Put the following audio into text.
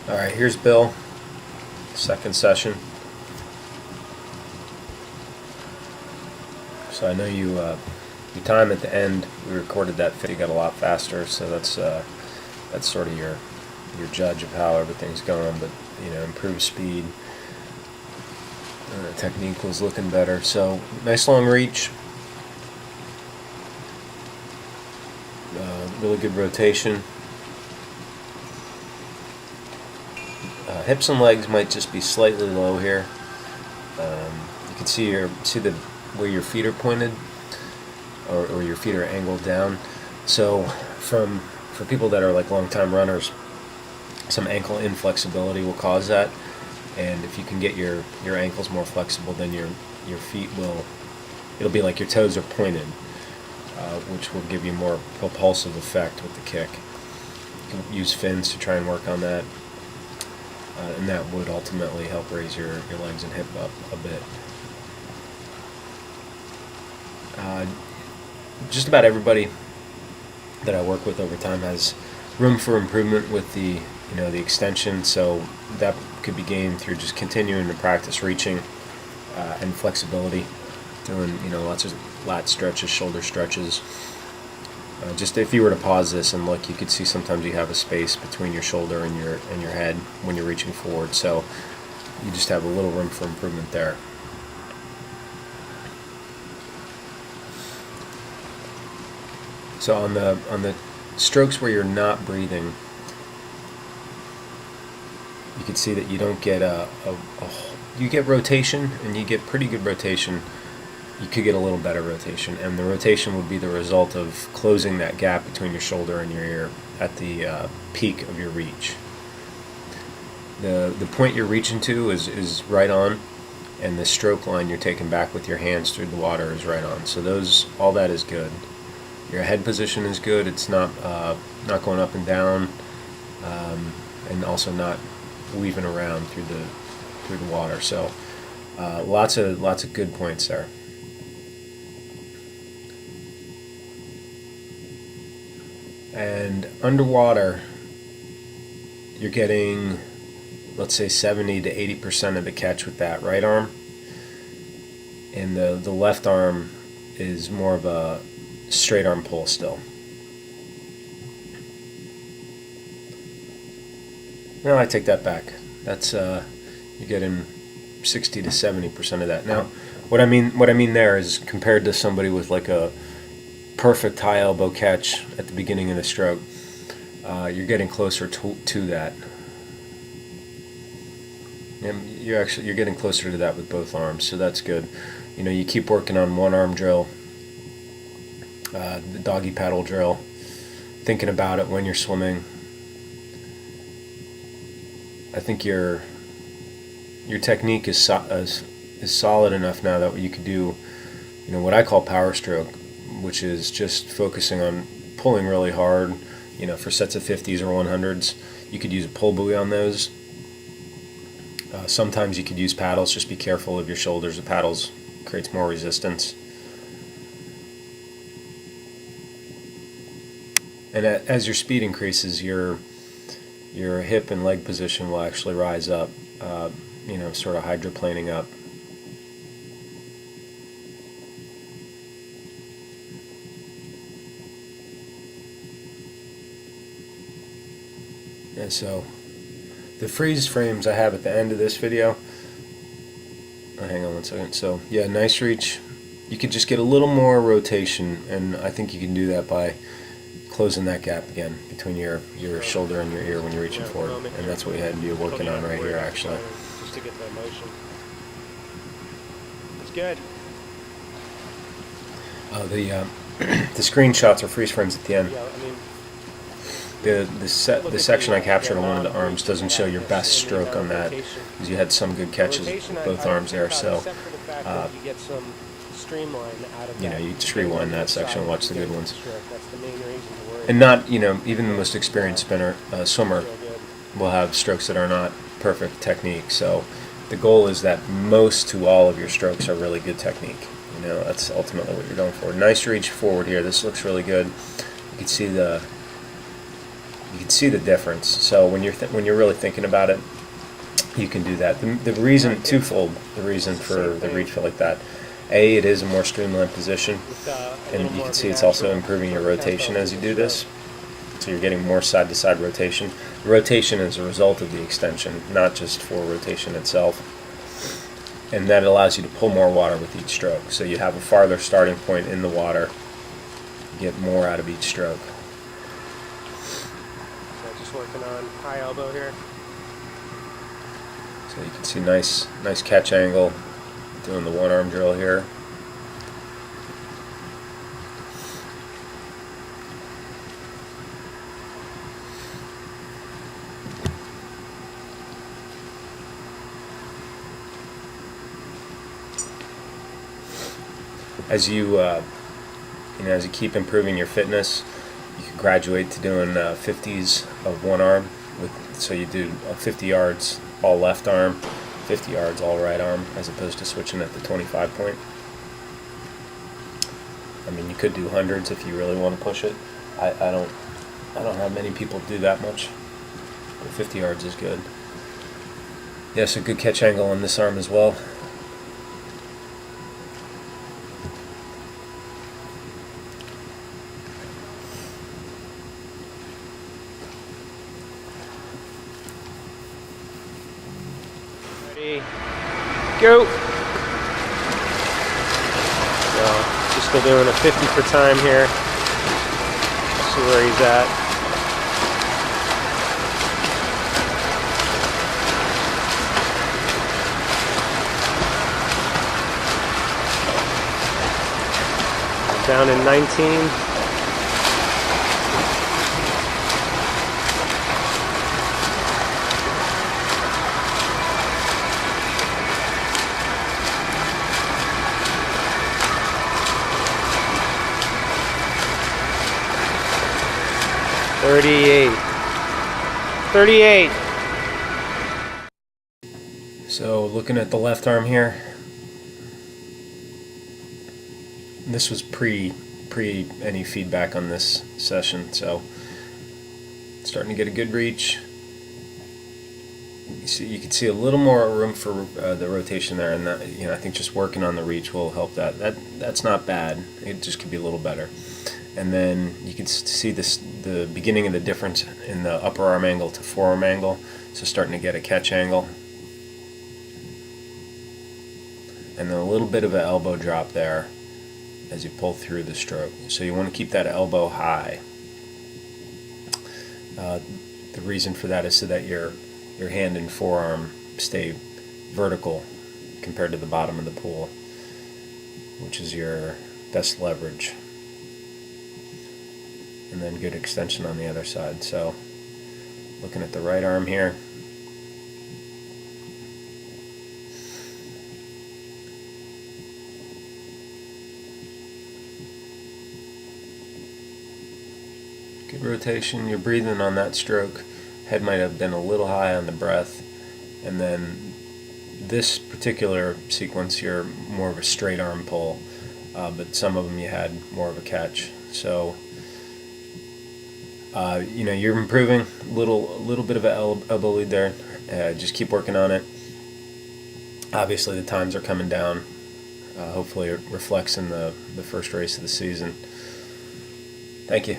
Alright, here's Bill, second session. So I know your time at the end, we recorded that video, got a lot faster, so that's sort of your judge of how everything's going, but improved speed. Technique was looking better, so nice long reach, really good rotation. Hips and legs might just be slightly low here. You can see where your feet are pointed, or your feet are angled down. So for people that are like long-time runners, some ankle inflexibility will cause that. And if you can get your ankles more flexible, then your feet it'll be like your toes are pointed, which will give you more propulsive effect with the kick. You can use fins to try and work on that. And that would ultimately help raise your legs and hip up a bit. Just about everybody that I work with over time has room for improvement with the extension, so that could be gained through just continuing to practice reaching and flexibility, doing lots of lat stretches, shoulder stretches. Just if you were to pause this and look, you could see sometimes you have a space between your shoulder and your head when you're reaching forward, so you just have a little room for improvement there. So on the strokes where you're not breathing, you can see that you don't get you get rotation, and you get pretty good rotation. You could get a little better rotation, and the rotation would be the result of closing that gap between your shoulder and your ear at the peak of your reach. The point you're reaching to is right on, and the stroke line you're taking back with your hands through the water is right on. So all that is good. Your head position is good. It's not going up and down, and also not weaving around through the water. So lots of good points there. And underwater, you're getting, let's say, 70 to 80% of the catch with that right arm, and the left arm is more of a straight arm pull still. No, I take that back. That's you're getting 60 to 70% of that. Now, what I mean there is, compared to somebody with like a perfect high elbow catch at the beginning of the stroke, you're getting closer to that. And you're getting closer to that with both arms, so that's good. You keep working on one arm drill, the doggy paddle drill, thinking about it when you're swimming. I think your technique is solid enough now that you could do what I call power stroke, which is just focusing on pulling really hard. For sets of 50s or 100s, you could use a pull buoy on those. Sometimes you could use paddles. Just be careful of your shoulders. The paddles creates more resistance. And as your speed increases, your hip and leg position will actually rise up, sort of hydroplaning up. And so the freeze frames I have at the end of this video, hang on one second. So yeah, nice reach. You could just get a little more rotation, and I think you can do that by closing that gap again between your shoulder and your ear when you're reaching forward, and that's what we had you working on right here, actually. Just to get that motion. It's good. The screenshots or freeze frames at the end. Yeah, I mean, the section I captured on one of the arms doesn't show your best stroke on that, because you had some good catches with both arms there. So you get some streamline out of you just rewind that section and watch the good ones. That's the main reason to worry. And not even the most experienced swimmer will have strokes that are not perfect technique. So the goal is that most to all of your strokes are really good technique. That's ultimately what you're going for. Nice reach forward here. This looks really good. You can see you can see the difference. So when you're really thinking about it, you can do that. The reason, twofold, the reason for the reach feel like that. A, it is a more streamlined position, and you can see it's also improving your rotation as you do this. So you're getting more side-to-side rotation. The rotation is a result of the extension, not just for rotation itself. And that allows you to pull more water with each stroke. So you have a farther starting point in the water. You get more out of each stroke. So just working on high elbow here. So you can see nice catch angle doing the one arm drill here. As you as you keep improving your fitness, you can graduate to doing 50s of one arm. So you do 50 yards all left arm, 50 yards all right arm, as opposed to switching at the 25 point. I mean, you could do hundreds if you really want to push it. I don't have many people do that much, but 50 yards is good. Yes, a good catch angle on this arm as well. Ready, go. So just still doing a 50 per time here. See where he's at. Down in 19. $38. So looking at the left arm here, this was pre any feedback on this session, so starting to get a good reach. You can see a little more room for the rotation there, and that, I think just working on the reach will help that. That's not bad. It just could be a little better. And then you can see the beginning of the difference in the upper arm angle to forearm angle. So starting to get a catch angle, and then a little bit of an elbow drop there as you pull through the stroke. So you want to keep that elbow high. The reason for that is so that your hand and forearm stay vertical compared to the bottom of the pool, which is your best leverage. And then good extension on the other side. So looking at the right arm here, good rotation. You're breathing on that stroke. Head might have been a little high on the breath, and then this particular sequence you're more of a straight arm pull, but some of them you had more of a catch. So you're improving. Little bit of an elbow lead there. Just keep working on it. Obviously the times are coming down. Hopefully it reflects in the first race of the season. Thank you.